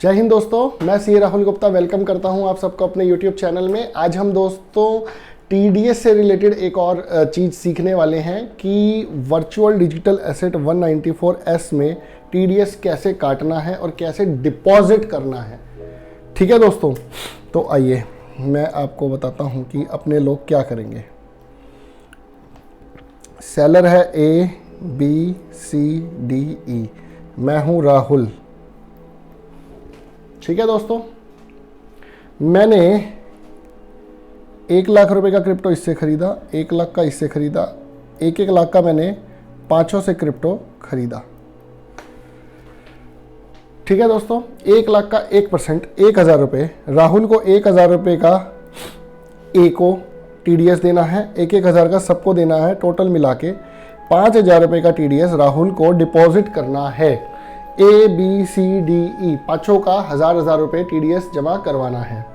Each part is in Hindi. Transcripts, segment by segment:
जय हिंद दोस्तों, मैं सी राहुल गुप्ता वेलकम करता हूं आप सबको अपने YouTube चैनल में। आज हम दोस्तों TDS से रिलेटेड एक और चीज़ सीखने वाले हैं कि वर्चुअल डिजिटल एसेट 194S में TDS कैसे काटना है और कैसे डिपॉजिट करना है। ठीक है दोस्तों, तो आइए मैं आपको बताता हूं कि अपने लोग क्या करेंगे। सेलर है ABCDE, मैं हूं राहुल। ठीक है दोस्तों, मैंने 1 लाख रुपए का क्रिप्टो इससे खरीदा, 1 लाख का इससे खरीदा, 1 लाख का मैंने 500 से क्रिप्टो खरीदा। ठीक है दोस्तों, 1 लाख का 1% 1000 रुपये, राहुल को 1000 रुपये का ए को TDS देना है, 1,000 का सबको देना है। टोटल मिला के 5000 रुपये का TDS राहुल को डिपॉजिट करना है। ABCDE पांचों का 1000 रुपये TDS जमा करवाना है।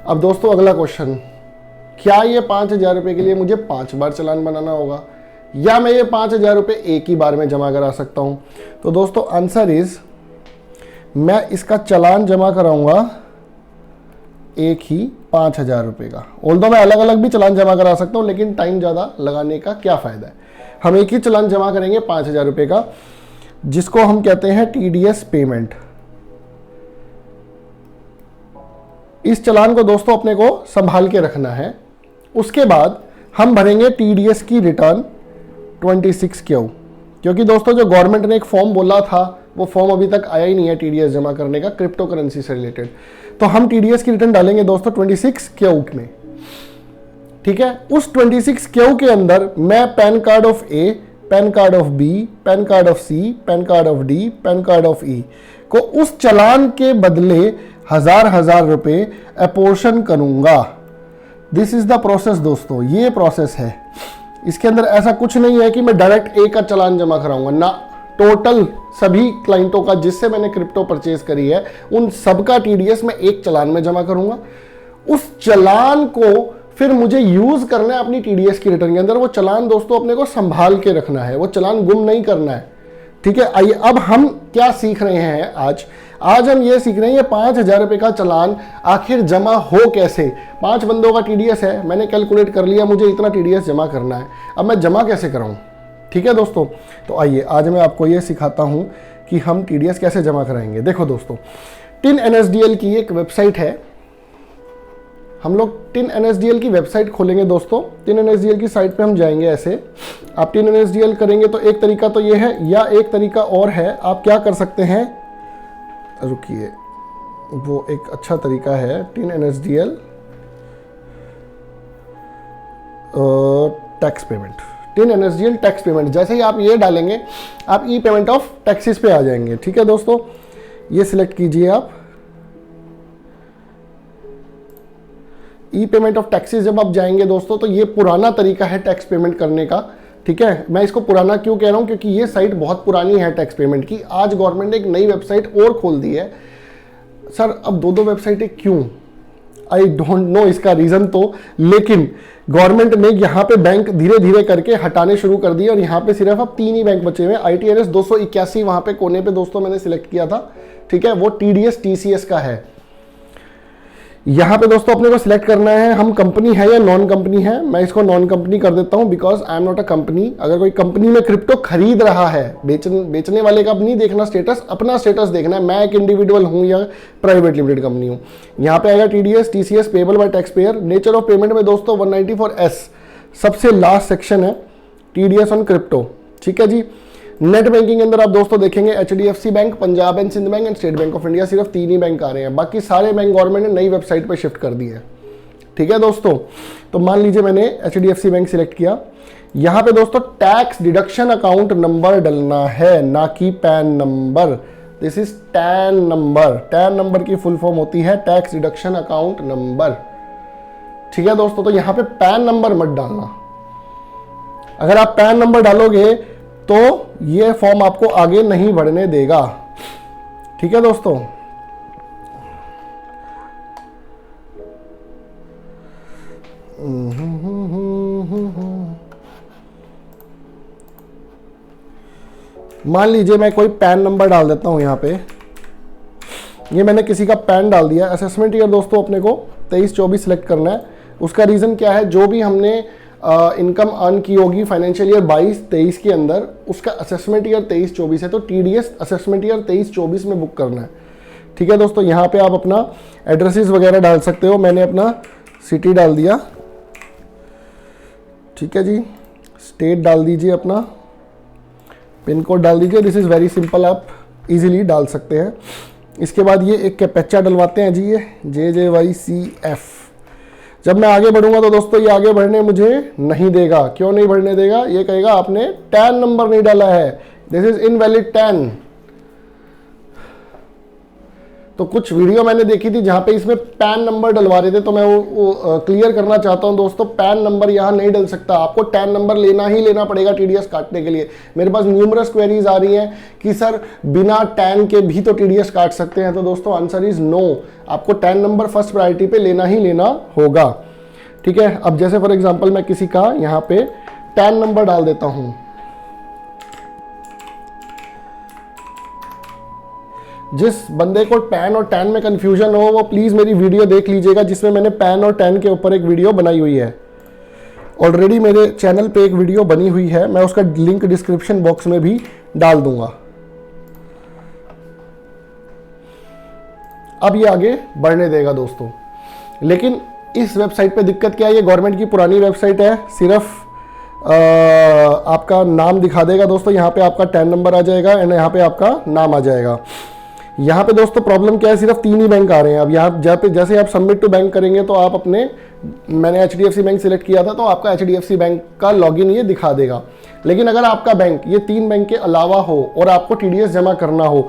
अब दोस्तों अगला क्वेश्चन, क्या ये 5000 रुपये के लिए मुझे 5 बार चालान बनाना होगा या मैं ये 5000 रुपये एक ही बार में जमा करा सकता हूं? तो दोस्तों आंसर इज, मैं इसका चालान जमा कराऊंगा एक ही 5000 रुपये का। ऑल्दो मैं अलग अलग भी चालान जमा करा सकता हूं, लेकिन टाइम ज़्यादा लगाने का क्या फ़ायदा है। हम एक ही चालान जमा करेंगे 5000 रुपये का, जिसको हम कहते हैं TDS पेमेंट। इस चालान को दोस्तों अपने को संभाल के रखना है। उसके बाद हम भरेंगे TDS की रिटर्न 26Q, क्योंकि दोस्तों जो गवर्नमेंट ने एक फॉर्म बोला था वो फॉर्म अभी तक आया ही नहीं है TDS जमा करने का क्रिप्टो करेंसी से रिलेटेड। तो हम TDS की रिटर्न डालेंगे दोस्तों 26Q में। ठीक है, उस 26Q के अंदर मैं pan card of A, pan card of B, pan card of C, pan card of D, pan card of E को उस चालान के बदले 1000 रुपये अपोर्शन करूंगा। दिस इज द प्रोसेस दोस्तों, ये प्रोसेस है। इसके अंदर ऐसा कुछ नहीं है कि मैं डायरेक्ट एक का चालान जमा कराऊंगा ना। टोटल सभी क्लाइंटों का जिससे मैंने क्रिप्टो परचेज करी है उन सबका TDS मैं एक चालान में जमा करूंगा। उस चालान को फिर मुझे यूज करना है अपनी TDS की रिटर्न के अंदर। वो चालान दोस्तों अपने को संभाल के रखना है, वो चालान गुम नहीं करना है। ठीक है, आइए अब हम क्या सीख रहे हैं आज हम ये सीख रहे हैं ये 5000 रुपये का चालान आखिर जमा हो कैसे। 5 बंदों का TDS है, मैंने कैलकुलेट कर लिया मुझे इतना TDS जमा करना है, अब मैं जमा कैसे कराऊं। ठीक है दोस्तों, तो आइए आज मैं आपको ये सिखाता हूं कि हम TDS कैसे जमा कराएंगे। देखो दोस्तों, TIN NSDL की एक वेबसाइट है। हम लोग TIN NSDL की वेबसाइट खोलेंगे दोस्तों। TIN NSDL की साइट पे हम जाएंगे। ऐसे आप TIN NSDL करेंगे तो एक तरीका तो ये है, या एक तरीका और है। आप क्या कर सकते हैं, रुकिए, वो एक अच्छा तरीका है TIN NSDL tax payment. TIN NSDL tax payment, जैसे ही आप ये डालेंगे आप ई पेमेंट ऑफ टैक्सेस पे आ जाएंगे। ठीक है दोस्तों, ये सिलेक्ट कीजिए आप ई पेमेंट ऑफ टैक्सेस। जब आप जाएंगे दोस्तों तो ये पुराना तरीका है टैक्स पेमेंट करने का। ठीक है, मैं इसको पुराना क्यों कह रहा हूं, क्योंकि ये साइट बहुत पुरानी है टैक्स पेमेंट की। आज गवर्नमेंट ने एक नई वेबसाइट और खोल दी है। सर अब दो वेबसाइटें क्यों, आई डोंट नो इसका रीजन तो, लेकिन गवर्नमेंट ने यहाँ पे बैंक धीरे धीरे करके हटाने शुरू कर दिए और यहाँ पे सिर्फ अब 3 ही बैंक बचे हुए हैं। ITRS 281 वहां पे कोने पे दोस्तों मैंने सिलेक्ट किया था। ठीक है, वो TDS TCS का है। यहाँ पे दोस्तों अपने को सिलेक्ट करना है हम कंपनी है या नॉन कंपनी है। मैं इसको नॉन कंपनी कर देता हूँ, because I am not a company. अगर कोई कंपनी में क्रिप्टो खरीद रहा है, बेचने वाले का अब नहीं देखना स्टेटस, अपना स्टेटस देखना है। मैं एक इंडिविजुअल हूँ या प्राइवेट लिमिटेड कंपनी हूँ। यहाँ पे आएगा TDS TCS payable by tax payer. Nature of payment में दोस्तों 194S सबसे लास्ट सेक्शन है, TDS ऑन क्रिप्टो। ठीक है जी। नेट बैंकिंग के अंदर आप दोस्तों देखेंगे HDFC bank, Punjab and Sind bank and State Bank of India, सिर्फ 3 ही बैंक आ रहे हैं। बाकी सारे बैंक गवर्नमेंट ने नई वेबसाइट पे शिफ्ट कर दिए हैं। ठीक है दोस्तों, तो मान लीजिए मैंने HDFC बैंक सिलेक्ट किया। यहाँ पे दोस्तों टैक्स डिडक्शन अकाउंट नंबर डलना है, ना कि pan number. This is tan number. Tan number की फुल फॉर्म होती है टैक्स डिडक्शन अकाउंट नंबर। ठीक है दोस्तों, तो यहाँ पे पैन नंबर मत डालना। अगर आप पैन नंबर डालोगे तो ये फॉर्म आपको आगे नहीं बढ़ने देगा। ठीक है दोस्तों, मान लीजिए मैं कोई पैन नंबर डाल देता हूं यहाँ पे। ये मैंने किसी का पैन डाल दिया। असेसमेंट ईयर दोस्तों अपने को 23-24 सिलेक्ट करना है। उसका रीज़न क्या है, जो भी हमने इनकम अर्न की होगी फाइनेंशियल ईयर 22-23 के अंदर, उसका असेसमेंट ईयर 23-24 है, तो टीडीएस असेसमेंट ईयर 23-24 में बुक करना है। ठीक है दोस्तों, यहाँ पे आप अपना एड्रेसेस वगैरह डाल सकते हो। मैंने अपना सिटी डाल दिया, ठीक है जी। स्टेट डाल दीजिए, अपना पिन कोड डाल दीजिए। दिस इज़ वेरी सिंपल, आप इजीली डाल सकते हैं। इसके बाद ये एक कैप्चा डलवाते हैं जी, ये JJYCF। जब मैं आगे बढ़ूंगा तो दोस्तों ये आगे बढ़ने मुझे नहीं देगा। क्यों नहीं बढ़ने देगा, ये कहेगा आपने टैन नंबर नहीं डाला है, दिस इज इनवैलिड टैन। तो कुछ वीडियो मैंने देखी थी जहां पे इसमें पैन नंबर डलवा रहे थे, तो मैं वो क्लियर करना चाहता हूं दोस्तों, पैन नंबर यहां नहीं डल सकता, आपको टैन नंबर लेना ही लेना पड़ेगा टीडीएस काटने के लिए। मेरे पास न्यूमरस क्वेरीज आ रही हैं कि सर बिना टैन के भी तो टीडीएस काट सकते हैं, तो दोस्तों आंसर इज नो, आपको टैन नंबर फर्स्ट प्रायोरिटी पे लेना ही लेना होगा। ठीक है, अब जैसे फॉर एग्जाम्पल मैं किसी का यहाँ पे टैन नंबर डाल देता हूं, जिस बंदे को पैन और टैन में कंफ्यूजन हो वो प्लीज मेरी वीडियो देख लीजिएगा, जिसमें मैंने पैन और टैन के ऊपर एक वीडियो बनाई हुई है। ऑलरेडी मेरे चैनल पे एक वीडियो बनी हुई है, मैं उसका लिंक डिस्क्रिप्शन बॉक्स में भी डाल दूंगा। अब ये आगे बढ़ने देगा दोस्तों, लेकिन इस वेबसाइट पे दिक्कत क्या है, ये गवर्नमेंट की पुरानी वेबसाइट है, सिर्फ आपका नाम दिखा देगा दोस्तों। यहाँ पे आपका टैन नंबर आ जाएगा एंड यहाँ पे आपका नाम आ जाएगा। यहाँ पे दोस्तों प्रॉब्लम क्या है, सिर्फ 3 ही बैंक आ रहे हैं। अब यहाँ जैसे आप सबमिट टू बैंक करेंगे तो आप अपने, मैंने HDFC बैंक सिलेक्ट किया था तो आपका HDFC बैंक का लॉगिन ये दिखा देगा। लेकिन अगर आपका बैंक ये 3 बैंक के अलावा हो और आपको TDS जमा करना हो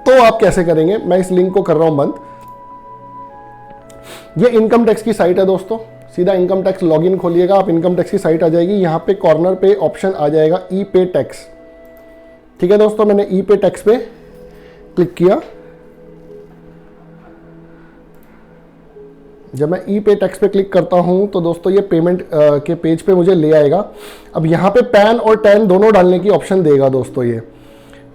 तो आप कैसे करेंगे, मैं इस लिंक को कर रहा हूं बंद। ये इनकम टैक्स की साइट है दोस्तों, सीधा इनकम टैक्स लॉगिन खोलिएगा आप, इनकम टैक्स की साइट आ जाएगी। यहाँ पे कॉर्नर पे ऑप्शन आ जाएगा ई पे टैक्स। ठीक है दोस्तों, मैंने ई पे टैक्स पे क्लिक किया। जब मैं ई पे टैक्स पे क्लिक करता हूं तो दोस्तों ये पेमेंट के पेज पे मुझे ले आएगा। अब यहाँ पे पैन और टैन दोनों डालने की ऑप्शन देगा दोस्तों। ये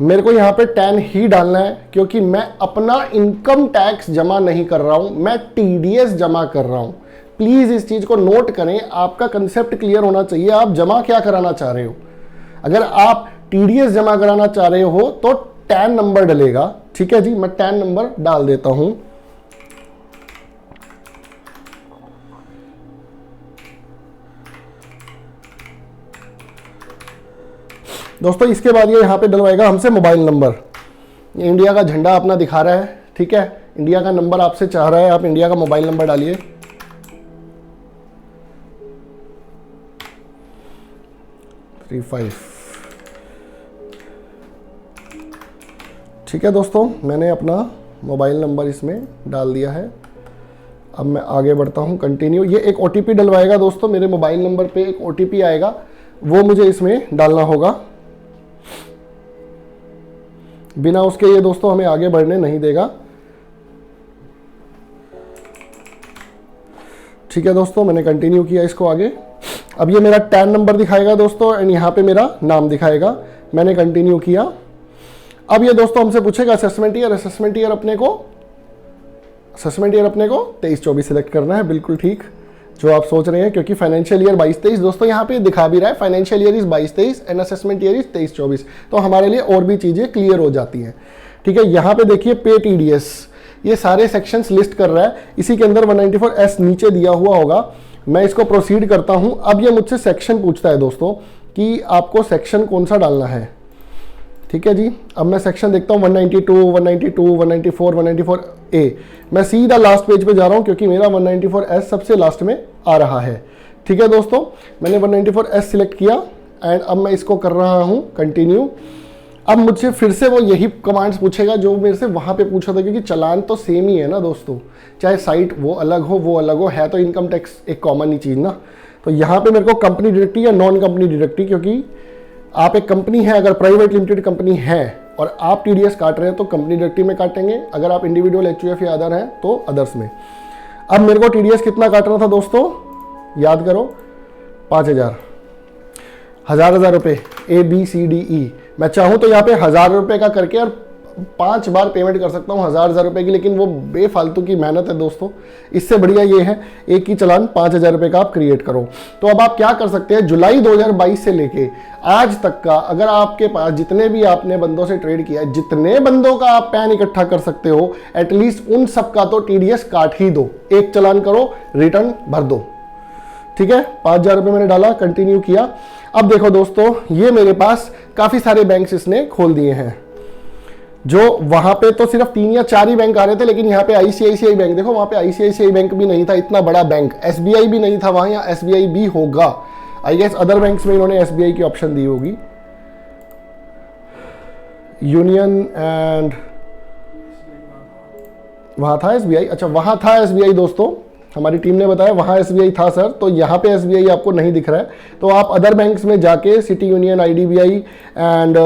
मेरे को यहाँ पे टैन ही डालना है क्योंकि मैं अपना इनकम टैक्स जमा नहीं कर रहा हूं, मैं TDS जमा कर रहा हूं। प्लीज इस चीज को नोट करें, आपका कंसेप्ट क्लियर होना चाहिए, आप जमा क्या कराना चाह रहे हो। अगर आप TDS जमा कराना चाह रहे हो तो टैन नंबर डलेगा। ठीक है जी, मैं टैन नंबर डाल देता हूं। दोस्तों इसके बाद ये यहां पे डलवाएगा हमसे मोबाइल नंबर। ये इंडिया का झंडा अपना दिखा रहा है, ठीक है, इंडिया का नंबर आपसे चाह रहा है, आप इंडिया का मोबाइल नंबर डालिए। ठीक है दोस्तों, मैंने अपना मोबाइल नंबर इसमें डाल दिया है। अब मैं आगे बढ़ता हूं, कंटिन्यू। ये एक OTP डलवाएगा दोस्तों, मेरे मोबाइल नंबर पे एक OTP आएगा, वो मुझे इसमें डालना होगा। बिना उसके ये दोस्तों हमें आगे बढ़ने नहीं देगा। ठीक है दोस्तों, मैंने कंटिन्यू किया इसको आगे। अब ये मेरा टैन नंबर दिखाएगा दोस्तों एंड यहाँ पे मेरा नाम दिखाएगा, मैंने कंटिन्यू किया। अब ये दोस्तों हमसे पूछेगा असेसमेंट ईयर। असेसमेंट ईयर अपने को 23-24 सिलेक्ट करना है, बिल्कुल ठीक जो आप सोच रहे हैं, क्योंकि फाइनेंशियल ईयर 22-23 दोस्तों यहाँ पे दिखा भी रहा है, financial year is 22-23 and assessment year is 23-24। तो हमारे लिए और भी चीजें क्लियर हो जाती हैं। ठीक है, यहाँ पे देखिए पे TDS, ये सारे सेक्शंस लिस्ट कर रहा है। इसी के अंदर 194S नीचे दिया हुआ होगा। मैं इसको प्रोसीड करता हूं। अब ये मुझसे सेक्शन पूछता है दोस्तों कि आपको सेक्शन कौन सा डालना है। ठीक है जी, अब मैं सेक्शन देखता हूं 192, 194, 194A। मैं सीधा लास्ट पेज पे जा रहा हूं क्योंकि मेरा 194S सबसे लास्ट में आ रहा है। ठीक है दोस्तों, मैंने 194S सिलेक्ट किया एंड अब मैं इसको कर रहा हूं कंटिन्यू। अब मुझसे फिर से वो यही कमांड्स पूछेगा जो मेरे से वहां पे पूछा था, क्योंकि चालान तो सेम ही है ना दोस्तों, चाहे साइट वो अलग हो, है तो इनकम टैक्स एक कॉमन ही चीज ना। तो यहाँ पे मेरे को कंपनी डायरेक्टरी या नॉन कंपनी डायरेक्टरी, क्योंकि आप एक कंपनी है, अगर प्राइवेट लिमिटेड कंपनी है और आप TDS काट रहे हैं तो कंपनी डायरेक्टरी में काटेंगे, अगर आप इंडिविजुअल HUF या अदर हैं तो अदर्स में। अब मेरे को TDS कितना काटना था दोस्तों, याद करो, 5000, 1000 रुपये ABCDE। मैं चाहूँ तो यहाँ पे 1000 रुपये का करके और 5 बार पेमेंट कर सकता हूँ 1000 रुपए की, लेकिन वो बेफालतू की मेहनत है दोस्तों। इससे बढ़िया ये है एक ही चालान 5000 रुपए का आप क्रिएट करो। तो अब आप क्या कर सकते हैं, जुलाई 2022 से लेके आज तक का अगर आपके पास जितने भी आपने बंदों से ट्रेड किया है, जितने बंदों का आप पैन इकट्ठा कर सकते हो, एटलीस्ट उन सब का तो टीडीएस काट ही दो। एक चालान करो, रिटर्न भर दो, ठीक है। 5000 रुपए मैंने डाला, कंटिन्यू किया। अब देखो दोस्तों, ये मेरे पास काफी सारे बैंक्स इसने खोल दिए हैं। जो वहां पे तो सिर्फ 3 या 4 ही बैंक आ रहे थे, लेकिन यहाँ पे आईसीआईसीआई बैंक देखो, वहां पे आईसीआईसीआई बैंक भी नहीं था, इतना बड़ा बैंक। एसबीआई भी नहीं था वहां, या एसबीआई भी होगा आई गेस। अदर बैंक्स में इन्होंने एसबीआई की ऑप्शन दी होगी। यूनियन एंड वहां था एसबीआई, अच्छा वहां था एसबीआई दोस्तों, हमारी टीम ने बताया वहां एसबीआई था सर। तो यहाँ पे एसबीआई आपको नहीं दिख रहा है, तो आप अदर बैंक्स में जाके city union, IDBI and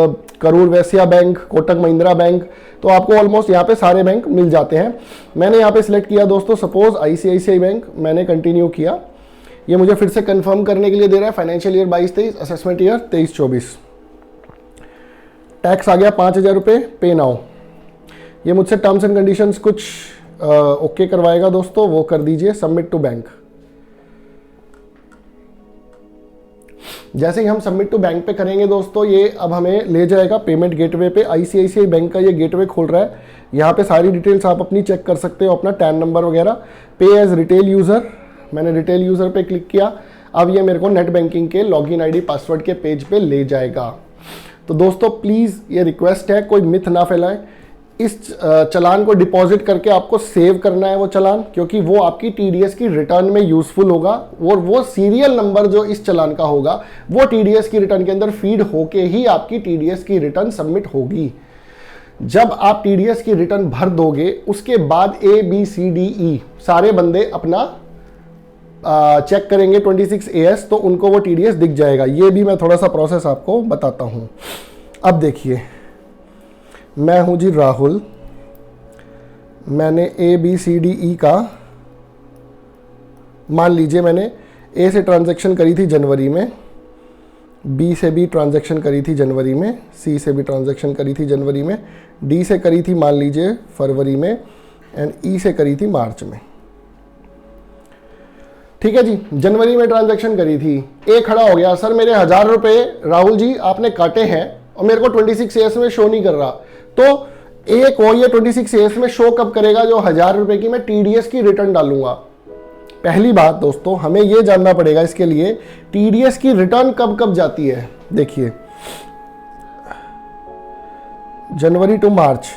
Karur Vysya bank, Kotak Mahindra bank, तो आपको ऑलमोस्ट यहाँ पे सारे बैंक मिल जाते हैं। मैंने यहाँ पे सिलेक्ट किया दोस्तों सपोज आईसीआईसीआई बैंक, मैंने कंटिन्यू किया। ये मुझे फिर से कंफर्म करने के लिए दे रहा है financial year 22-23, assessment year 23-24। Tax आ गया 5000 रुपये, पे नाउ। ये मुझसे टर्म्स एंड कंडीशंस कुछ ओके करवाएगा दोस्तों, वो कर दीजिए, सबमिट टू बैंक। जैसे ही हम सबमिट टू बैंक पे करेंगे दोस्तों, ये अब हमें ले जाएगा पेमेंट गेटवे पे। आईसीआईसीआई बैंक का ये गेटवे खोल रहा है। यहाँ पे सारी डिटेल्स आप अपनी चेक कर सकते हो, अपना टैन नंबर वगैरह। पे एज रिटेल यूजर, मैंने रिटेल यूजर पे क्लिक किया। अब ये मेरे को नेट बैंकिंग के लॉगिन आईडी पासवर्ड के पेज पे ले जाएगा। तो दोस्तों प्लीज ये रिक्वेस्ट है, कोई मिथ ना फैलाएं। इस चालान को डिपॉजिट करके आपको सेव करना है वो चालान, क्योंकि वो आपकी टीडीएस की रिटर्न में यूजफुल होगा। और वो सीरियल नंबर जो इस चालान का होगा वो टीडीएस की रिटर्न के अंदर फीड होके ही आपकी टीडीएस की रिटर्न सबमिट होगी। जब आप टीडीएस की रिटर्न भर दोगे, उसके बाद ABCDE सारे बंदे अपना चेक करेंगे 26AS, तो उनको वो टीडीएस दिख जाएगा। ये भी मैं थोड़ा सा प्रोसेस आपको बताता हूं। अब देखिए, मैं हूं जी राहुल, मैंने ABCDE का, मान लीजिए मैंने A से ट्रांजैक्शन करी थी जनवरी में, B से भी ट्रांजैक्शन करी थी जनवरी में, C से भी ट्रांजैक्शन करी थी जनवरी में, D से करी थी मान लीजिए फरवरी में, एंड E से करी थी मार्च में। ठीक है जी, जनवरी में ट्रांजैक्शन करी थी। A खड़ा हो गया, सर मेरे 1000 रुपये राहुल जी आपने काटे हैं और मेरे को 26AS में शो नहीं कर रहा। तो A को ये 26AS में शो कब करेगा, जो 1000 रुपये की मैं टीडीएस की रिटर्न डालूंगा। पहली बात दोस्तों, हमें ये जानना पड़ेगा इसके लिए टीडीएस की रिटर्न कब कब जाती है। देखिए, जनवरी टू मार्च,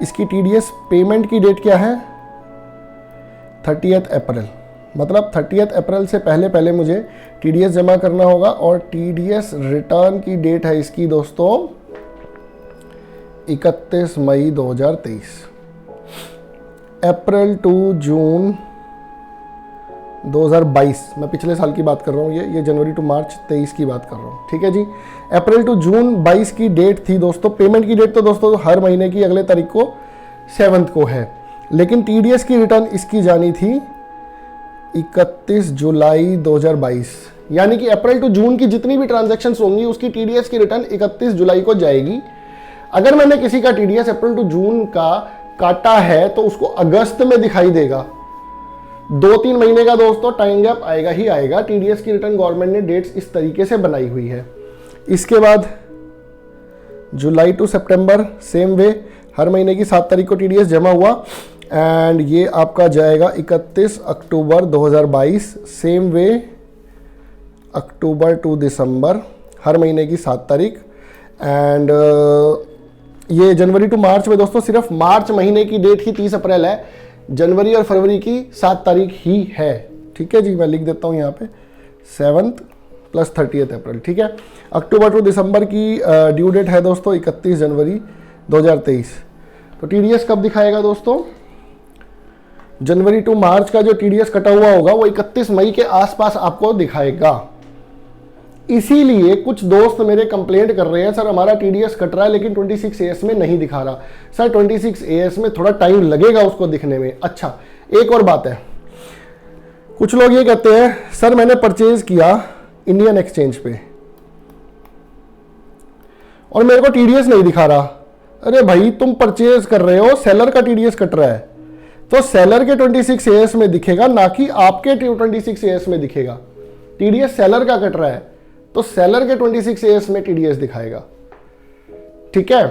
इसकी टीडीएस पेमेंट की डेट क्या है, 30 अप्रैल। मतलब 30 अप्रैल से पहले पहले मुझे टीडीएस जमा करना होगा। और टीडीएस रिटर्न की डेट है इसकी दोस्तों 31 मई 2023। अप्रैल टू जून 2022, मैं पिछले साल की बात कर रहा हूँ, ये जनवरी टू मार्च 23 की बात कर रहा हूँ। ठीक है जी, अप्रैल टू जून 22 की डेट थी दोस्तों। पेमेंट की डेट तो दोस्तों हर महीने की अगले तारीख को 7 को है, लेकिन टीडीएस की रिटर्न इसकी जानी थी 31 जुलाई 2022। यानी कि अप्रैल टू जून की जितनी भी ट्रांजैक्शंस होंगी उसकी टीडीएस की रिटर्न 31 जुलाई को जाएगी। अगर मैंने किसी का टीडीएस अप्रैल टू जून का काटा है तो उसको अगस्त में दिखाई देगा। 2-3 महीने का दोस्तों टाइम गैप आएगा ही आएगा। टीडीएस की रिटर्न गवर्नमेंट ने डेट्स इस तरीके से बनाई हुई है। इसके बाद जुलाई टू सितंबर सेम वे, हर महीने की 7 तारीख को टीडीएस जमा हुआ एंड ये आपका जाएगा 31 अक्टूबर 2022। सेम वे अक्टूबर टू दिसंबर, हर महीने की 7 तारीख। एंड ये जनवरी टू मार्च में दोस्तों सिर्फ मार्च महीने की डेट ही 30 अप्रैल है, जनवरी और फरवरी की 7 तारीख ही है। ठीक है जी, मैं लिख देता हूँ यहाँ पे 7th प्लस 30 अप्रैल। ठीक है, अक्टूबर टू दिसंबर की ड्यू डेट है दोस्तों 31 जनवरी 2023। तो टीडीएस कब दिखाएगा दोस्तों, जनवरी टू मार्च का जो टीडीएस कटा हुआ होगा वो 31 मई के आसपास आपको दिखाएगा। इसीलिए कुछ दोस्त मेरे कंप्लेंट कर रहे हैं, सर हमारा टीडीएस कट रहा है लेकिन 26AS में नहीं दिखा रहा। सर 26AS में थोड़ा टाइम लगेगा उसको दिखने में। अच्छा, एक और बात है, कुछ लोग ये कहते हैं सर मैंने परचेज किया इंडियन एक्सचेंज पे और मेरे को टीडीएस नहीं दिखा रहा। अरे भाई तुम परचेज कर रहे हो, सेलर का टीडीएस कट रहा है, तो सेलर के 26 एएस में दिखेगा, ना कि आपके 26 एएस में दिखेगा। टीडीएस सेलर का कट रहा है तो सेलर के 26 एएस में टीडीएस दिखाएगा। ठीक है,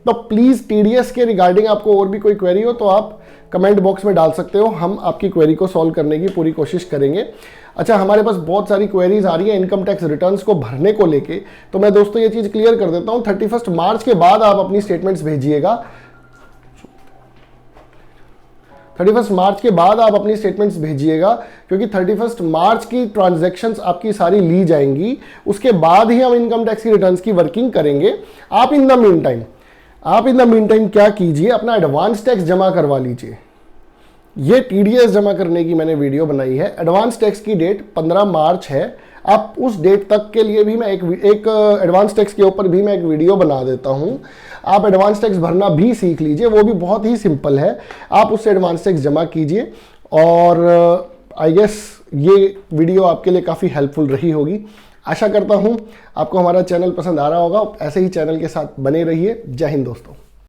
तो प्लीज टीडीएस के रिगार्डिंग आपको और भी कोई क्वेरी हो तो आप कमेंट बॉक्स में डाल सकते हो, हम आपकी क्वेरी को सॉल्व करने की पूरी कोशिश करेंगे। अच्छा, हमारे पास बहुत सारी क्वेरीज आ रही है इनकम टैक्स रिटर्न्स को भरने को लेके, तो मैं दोस्तों ये चीज क्लियर कर देता हूं, 31 मार्च के बाद आप अपनी स्टेटमेंट्स भेजिएगा। 31 मार्च के बाद आप अपनी स्टेटमेंट्स भेजिएगा, क्योंकि 31 मार्च की ट्रांजैक्शंस आपकी सारी ली जाएंगी, उसके बाद ही हम इनकम टैक्स की रिटर्न्स की वर्किंग करेंगे। आप इन द मीन टाइम क्या कीजिए, अपना एडवांस टैक्स जमा करवा लीजिए। ये टीडीएस जमा करने की मैंने वीडियो बनाई है, एडवांस टैक्स की डेट 15 मार्च है। आप उस डेट तक के लिए भी मैं एक एडवांस टैक्स के ऊपर भी मैं एक वीडियो बना देता हूं। आप एडवांस टैक्स भरना भी सीख लीजिए, वो भी बहुत ही सिंपल है। आप उससे एडवांस टैक्स जमा कीजिए और आई गेस ये वीडियो आपके लिए काफ़ी हेल्पफुल रही होगी। आशा करता हूं आपको हमारा चैनल पसंद आ रहा होगा। ऐसे ही चैनल के साथ बने रहिए। जय हिंद दोस्तों।